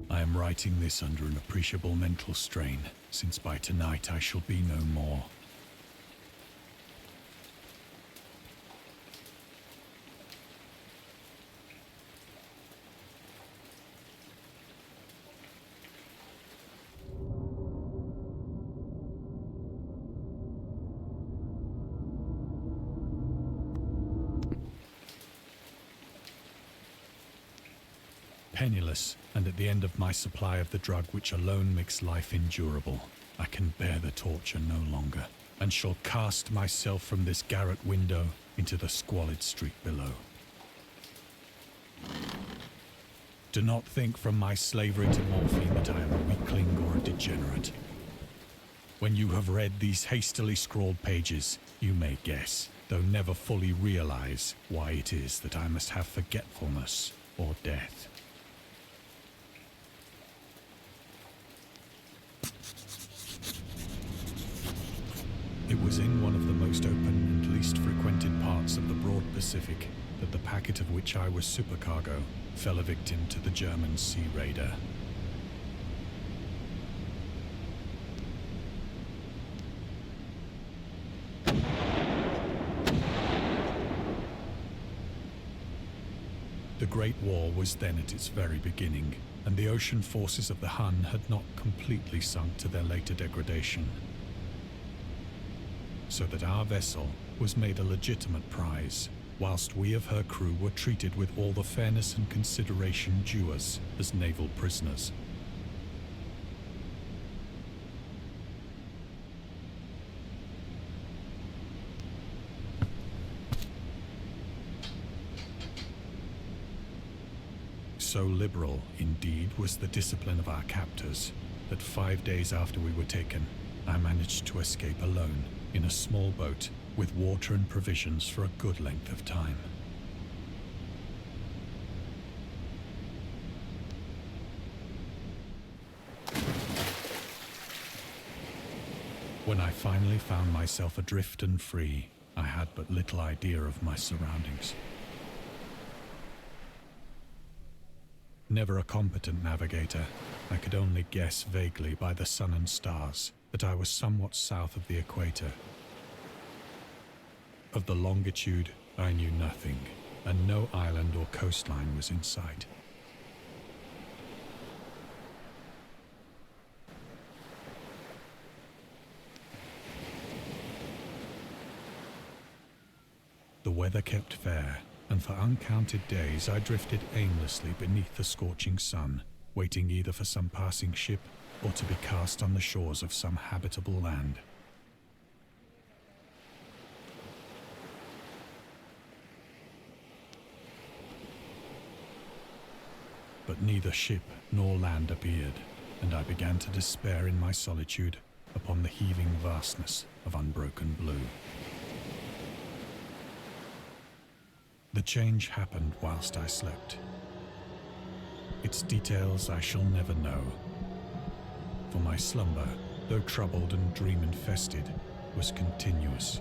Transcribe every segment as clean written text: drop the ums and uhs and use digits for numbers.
I am writing this under an appreciable mental strain, since by tonight I shall be no more. Penniless, and at the end of my supply of the drug which alone makes life endurable, I can bear the torture no longer, and shall cast myself from this garret window into the squalid street below. Do not think from my slavery to morphine that I am a weakling or a degenerate. When you have read these hastily scrawled pages, you may guess, though never fully realize, why it is that I must have forgetfulness or death. It was in one of the most open and least frequented parts of the broad Pacific that the packet of which I was supercargo fell a victim to the German sea raider. The Great War was then at its very beginning, and the ocean forces of the Hun had not completely sunk to their later degradation, so that our vessel was made a legitimate prize, whilst we of her crew were treated with all the fairness and consideration due us as naval prisoners. So liberal, indeed, was the discipline of our captors, that 5 days after we were taken, I managed to escape alone in a small boat with water and provisions for a good length of time. When I finally found myself adrift and free, I had but little idea of my surroundings. Never a competent navigator, I could only guess vaguely by the sun and stars that I was somewhat south of the equator. Of the longitude, I knew nothing, and no island or coastline was in sight. The weather kept fair, and for uncounted days I drifted aimlessly beneath the scorching sun, waiting either for some passing ship or to be cast on the shores of some habitable land. But neither ship nor land appeared, and I began to despair in my solitude upon the heaving vastness of unbroken blue. The change happened whilst I slept. Its details I shall never know, for my slumber, though troubled and dream-infested, was continuous.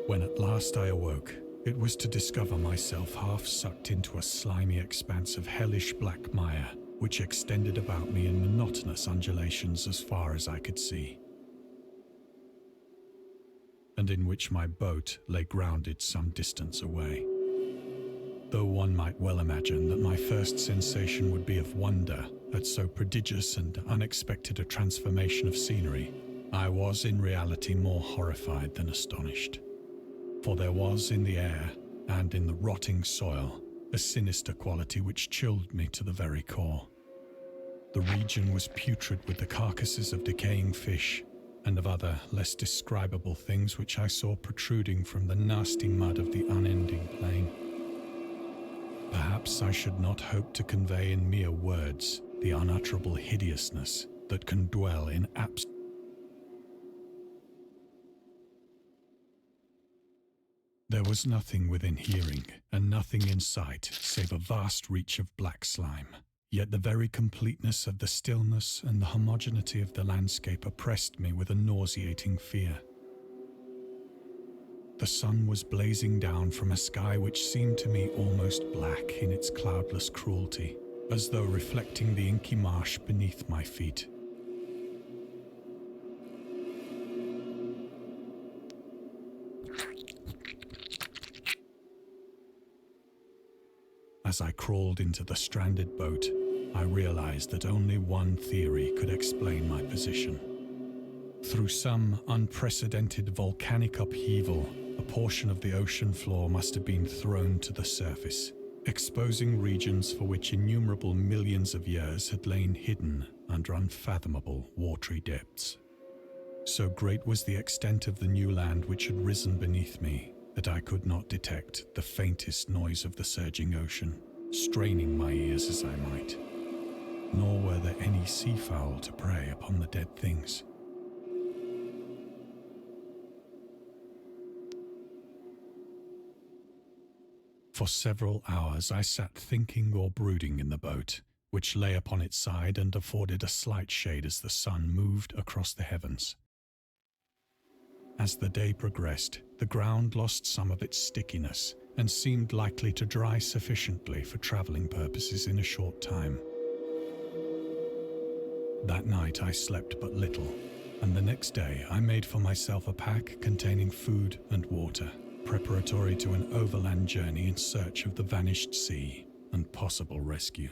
When at last I awoke, it was to discover myself half sucked into a slimy expanse of hellish black mire, which extended about me in monotonous undulations as far as I could see, and in which my boat lay grounded some distance away. Though one might well imagine that my first sensation would be of wonder at so prodigious and unexpected a transformation of scenery, I was in reality more horrified than astonished. For there was in the air and in the rotting soil a sinister quality which chilled me to the very core. The region was putrid with the carcasses of decaying fish and of other less describable things which I saw protruding from the nasty mud of the unending plain. Perhaps I should not hope to convey in mere words the unutterable hideousness that can dwell in There was nothing within hearing and nothing in sight save a vast reach of black slime, Yet the very completeness of the stillness and the homogeneity of the landscape oppressed me with a nauseating fear. The sun was blazing down from a sky which seemed to me almost black in its cloudless cruelty, as though reflecting the inky marsh beneath my feet. As I crawled into the stranded boat, I realized that only one theory could explain my position. Through some unprecedented volcanic upheaval, a portion of the ocean floor must have been thrown to the surface, exposing regions for which innumerable millions of years had lain hidden under unfathomable watery depths. So great was the extent of the new land which had risen beneath me that I could not detect the faintest noise of the surging ocean, straining my ears as I might. Nor were there any seafowl to prey upon the dead things. For several hours I sat thinking or brooding in the boat, which lay upon its side and afforded a slight shade as the sun moved across the heavens. As the day progressed, the ground lost some of its stickiness and seemed likely to dry sufficiently for traveling purposes in a short time. That night I slept but little, and the next day I made for myself a pack containing food and water, preparatory to an overland journey in search of the vanished sea and possible rescue.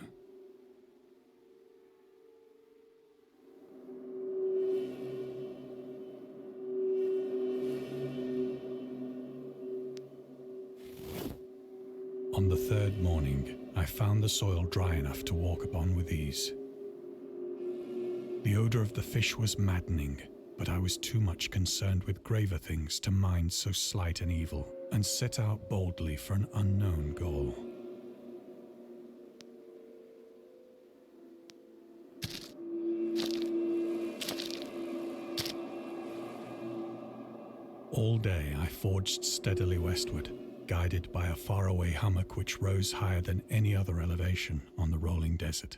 On the third morning, I found the soil dry enough to walk upon with ease. The odor of the fish was maddening, but I was too much concerned with graver things to mind so slight an evil, and set out boldly for an unknown goal. All day I forged steadily westward, guided by a faraway hummock which rose higher than any other elevation on the rolling desert.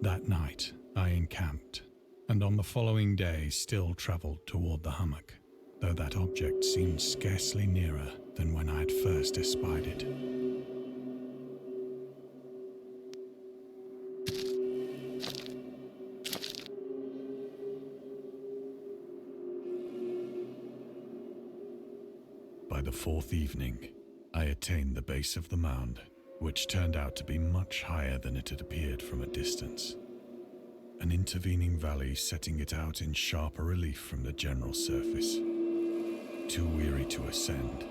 That night, I encamped, and on the following day still travelled toward the hummock, though that object seemed scarcely nearer than when I had first espied it. By the fourth evening, I attained the base of the mound, which turned out to be much higher than it had appeared from a distance, an intervening valley setting it out in sharper relief from the general surface. Too weary to ascend,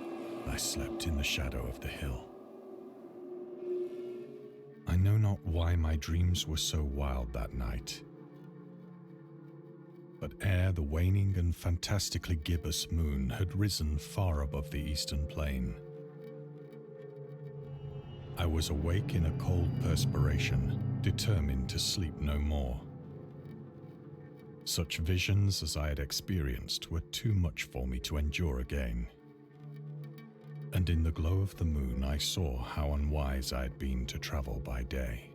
I slept in the shadow of the hill. I know not why my dreams were so wild that night, but ere the waning and fantastically gibbous moon had risen far above the eastern plain, I was awake in a cold perspiration, determined to sleep no more. Such visions as I had experienced were too much for me to endure again. And in the glow of the moon I saw how unwise I had been to travel by day.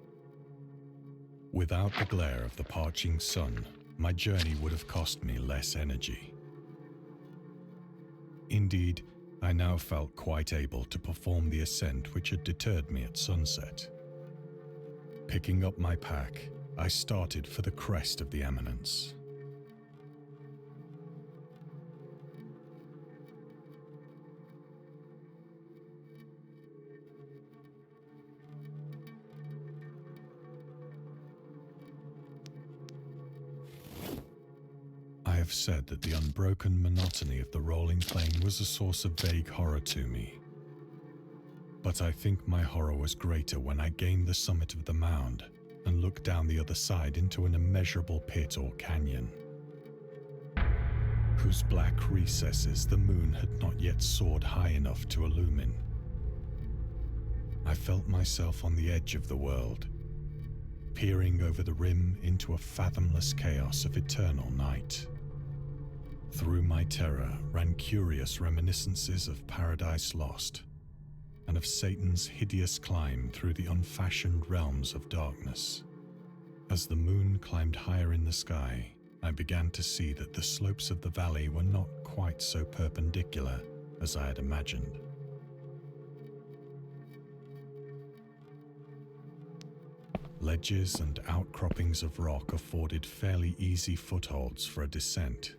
Without the glare of the parching sun, my journey would have cost me less energy. Indeed, I now felt quite able to perform the ascent which had deterred me at sunset. Picking up my pack, I started for the crest of the eminence. I have said that the unbroken monotony of the rolling plain was a source of vague horror to me. But I think my horror was greater when I gained the summit of the mound and looked down the other side into an immeasurable pit or canyon, whose black recesses the moon had not yet soared high enough to illumine. I felt myself on the edge of the world, peering over the rim into a fathomless chaos of eternal night. Through my terror ran curious reminiscences of Paradise Lost, and of Satan's hideous climb through the unfashioned realms of darkness. As the moon climbed higher in the sky, I began to see that the slopes of the valley were not quite so perpendicular as I had imagined. Ledges and outcroppings of rock afforded fairly easy footholds for a descent,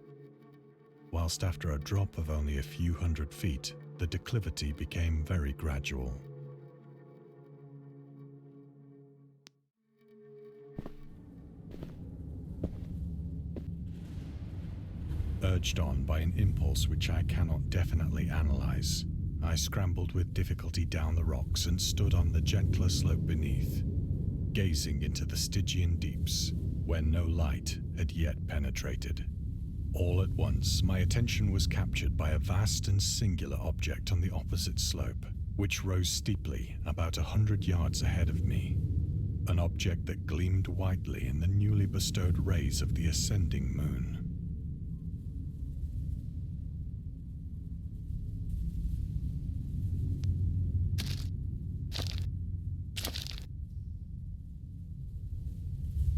whilst after a drop of only a few hundred feet, the declivity became very gradual. Urged on by an impulse which I cannot definitely analyze, I scrambled with difficulty down the rocks and stood on the gentler slope beneath, gazing into the Stygian deeps, where no light had yet penetrated. All at once, my attention was captured by a vast and singular object on the opposite slope, which rose steeply about 100 yards ahead of me. An object that gleamed whitely in the newly bestowed rays of the ascending moon.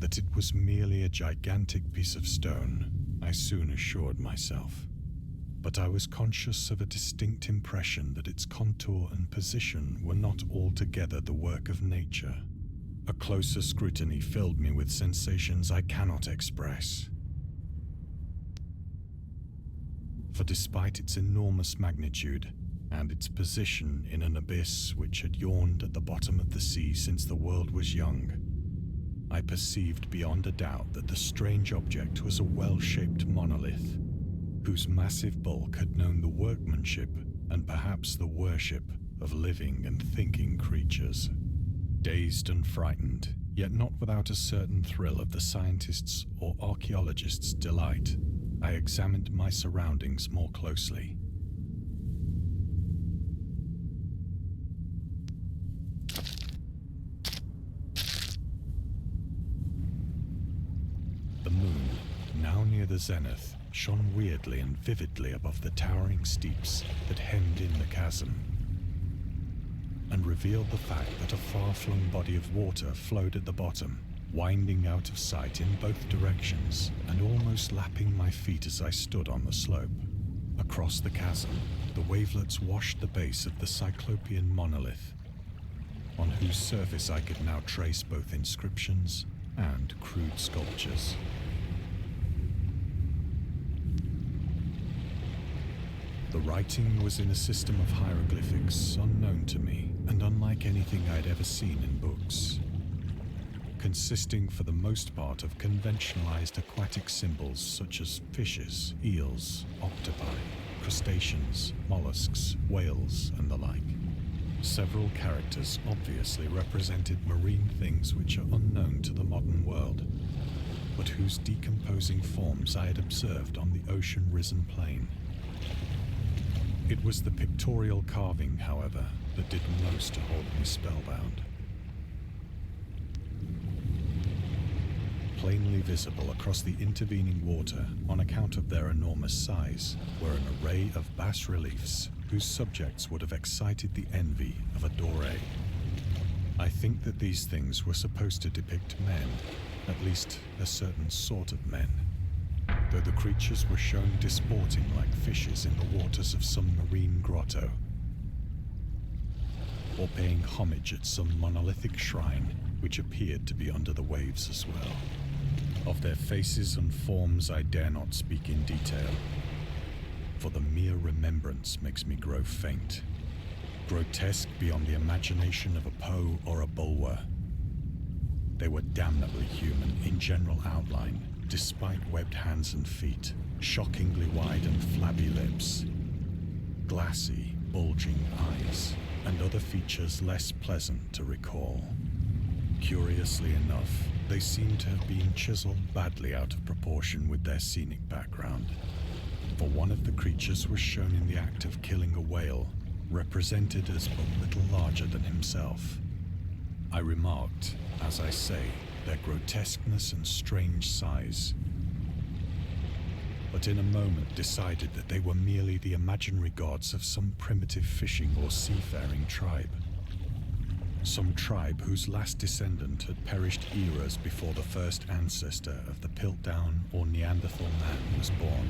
That it was merely a gigantic piece of stone, I soon assured myself, but I was conscious of a distinct impression that its contour and position were not altogether the work of nature. A closer scrutiny filled me with sensations I cannot express. For despite its enormous magnitude and its position in an abyss which had yawned at the bottom of the sea since the world was young, I perceived beyond a doubt that the strange object was a well-shaped monolith, whose massive bulk had known the workmanship and perhaps the worship of living and thinking creatures. Dazed and frightened, yet not without a certain thrill of the scientist's or archaeologist's delight, I examined my surroundings more closely. The moon, now near the zenith, shone weirdly and vividly above the towering steeps that hemmed in the chasm, and revealed the fact that a far-flung body of water flowed at the bottom, winding out of sight in both directions and almost lapping my feet as I stood on the slope. Across the chasm, the wavelets washed the base of the Cyclopean monolith, on whose surface I could now trace both inscriptions and crude sculptures. The writing was in a system of hieroglyphics unknown to me and unlike anything I'd ever seen in books, consisting for the most part of conventionalized aquatic symbols such as fishes, eels, octopi, crustaceans, mollusks, whales, and the like. Several characters obviously represented marine things which are unknown to the modern world, but whose decomposing forms I had observed on the ocean-risen plain. It was the pictorial carving, however, that did most to hold me spellbound. Plainly visible across the intervening water, on account of their enormous size, were an array of bas-reliefs whose subjects would have excited the envy of a Doré. I think that these things were supposed to depict men, at least a certain sort of men, though the creatures were shown disporting like fishes in the waters of some marine grotto, or paying homage at some monolithic shrine which appeared to be under the waves as well. Of their faces and forms I dare not speak in detail, for the mere remembrance makes me grow faint, grotesque beyond the imagination of a Poe or a Bulwer. They were damnably human in general outline, despite webbed hands and feet, shockingly wide and flabby lips, glassy, bulging eyes, and other features less pleasant to recall. Curiously enough, they seem to have been chiseled badly out of proportion with their scenic background. For one of the creatures was shown in the act of killing a whale, represented as but little larger than himself. I remarked, as I say, their grotesqueness and strange size, but in a moment decided that they were merely the imaginary gods of some primitive fishing or seafaring tribe. Some tribe whose last descendant had perished eras before the first ancestor of the Piltdown or Neanderthal man was born.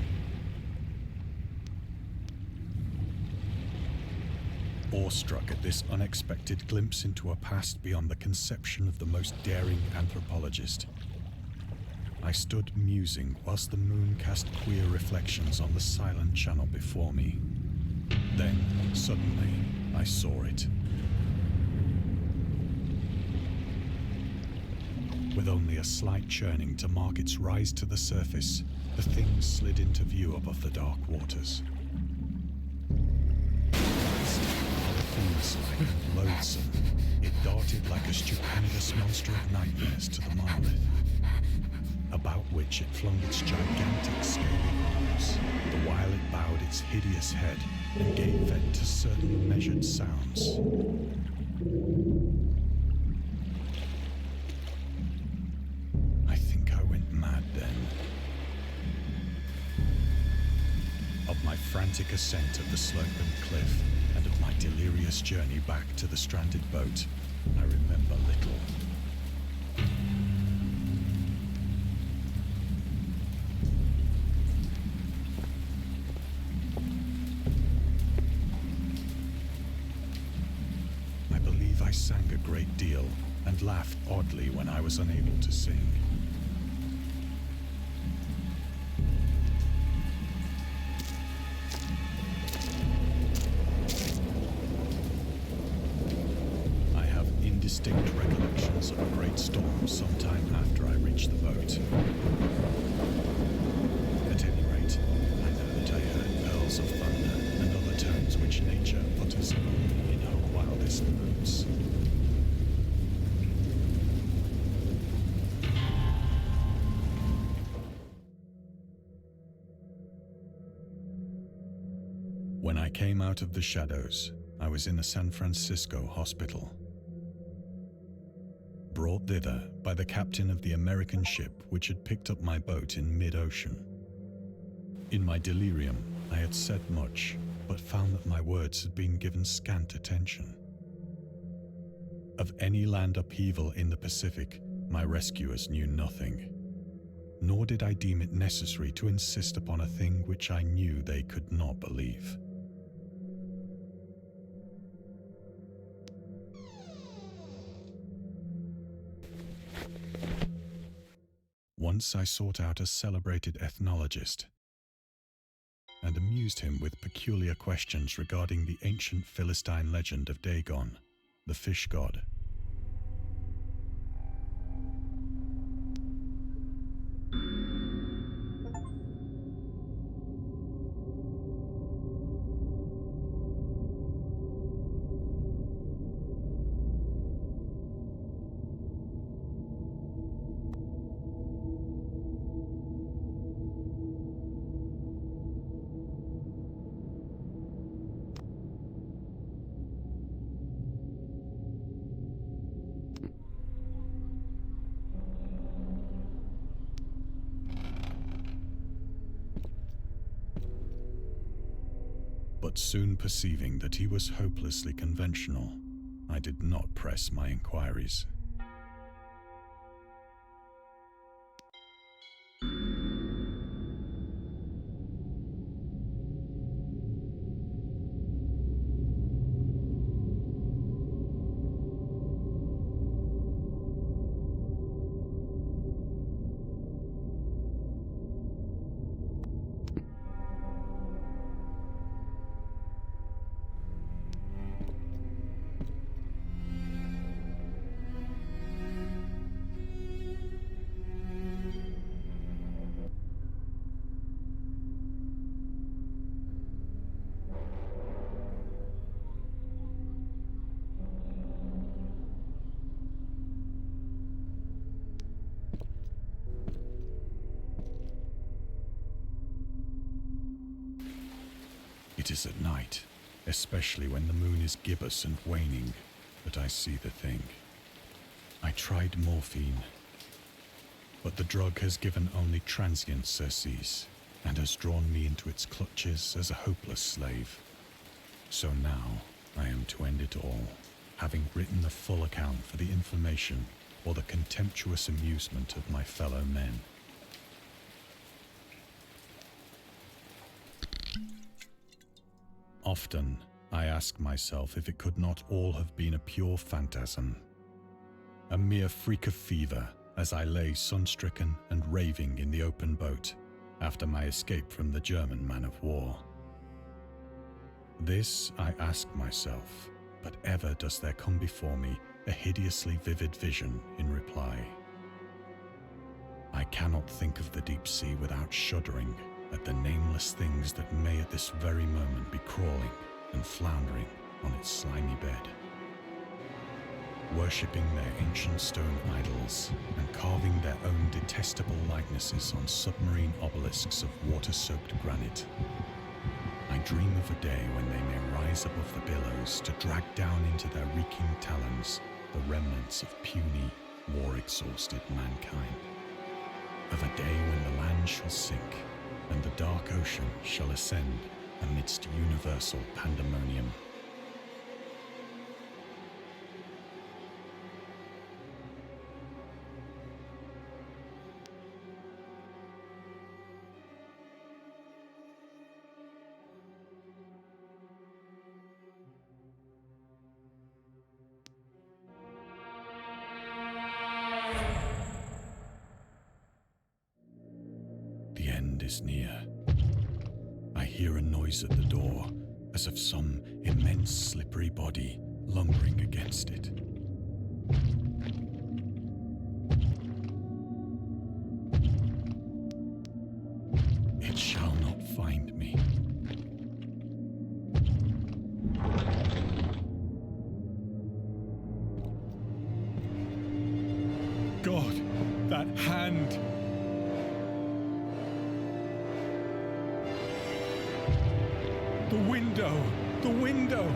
Awestruck at this unexpected glimpse into a past beyond the conception of the most daring anthropologist, I stood musing whilst the moon cast queer reflections on the silent channel before me. Then, suddenly, I saw it. With only a slight churning to mark its rise to the surface, the thing slid into view above the dark waters. Polyphemus-like and loathsome, it darted like a stupendous monster of nightmares to the monolith, about which it flung its gigantic scaly arms, the while it bowed its hideous head and gave vent to certain measured sounds. I think I went mad then. Of my frantic ascent of the sloping cliff and of my delirious journey back to the stranded boat, I remember little. I sang a great deal and laughed oddly when I was unable to sing. I have indistinct recollections of a great storm sometime after I reached the boat. At any rate, I know that I heard pearls of thunder and other tones which nature utters only in her wildest moods. When I came out of the shadows, I was in a San Francisco hospital, brought thither by the captain of the American ship which had picked up my boat in mid-ocean. In my delirium, I had said much, but found that my words had been given scant attention. Of any land upheaval in the Pacific, my rescuers knew nothing, nor did I deem it necessary to insist upon a thing which I knew they could not believe. Once I sought out a celebrated ethnologist and amused him with peculiar questions regarding the ancient Philistine legend of Dagon, the fish god. But soon perceiving that he was hopelessly conventional, I did not press my inquiries. It is at night, especially when the moon is gibbous and waning, that I see the thing. I tried morphine, but the drug has given only transient surcease and has drawn me into its clutches as a hopeless slave. So now I am to end it all, having written a full account for the information or the contemptuous amusement of my fellow men. Often, I ask myself if it could not all have been a pure phantasm, a mere freak of fever as I lay sun-stricken and raving in the open boat after my escape from the German man-of-war. This I ask myself, but ever does there come before me a hideously vivid vision in reply. I cannot think of the deep sea without shuddering at the nameless things that may at this very moment be crawling and floundering on its slimy bed, worshipping their ancient stone idols and carving their own detestable likenesses on submarine obelisks of water-soaked granite. I dream of a day when they may rise above the billows to drag down into their reeking talons the remnants of puny, war-exhausted mankind. Of a day when the land shall sink and the dark ocean shall ascend amidst universal pandemonium. The end is near. I hear a noise at the door, as of some immense slippery body lumbering against it. It shall not find me. God, that hand! The window! The window!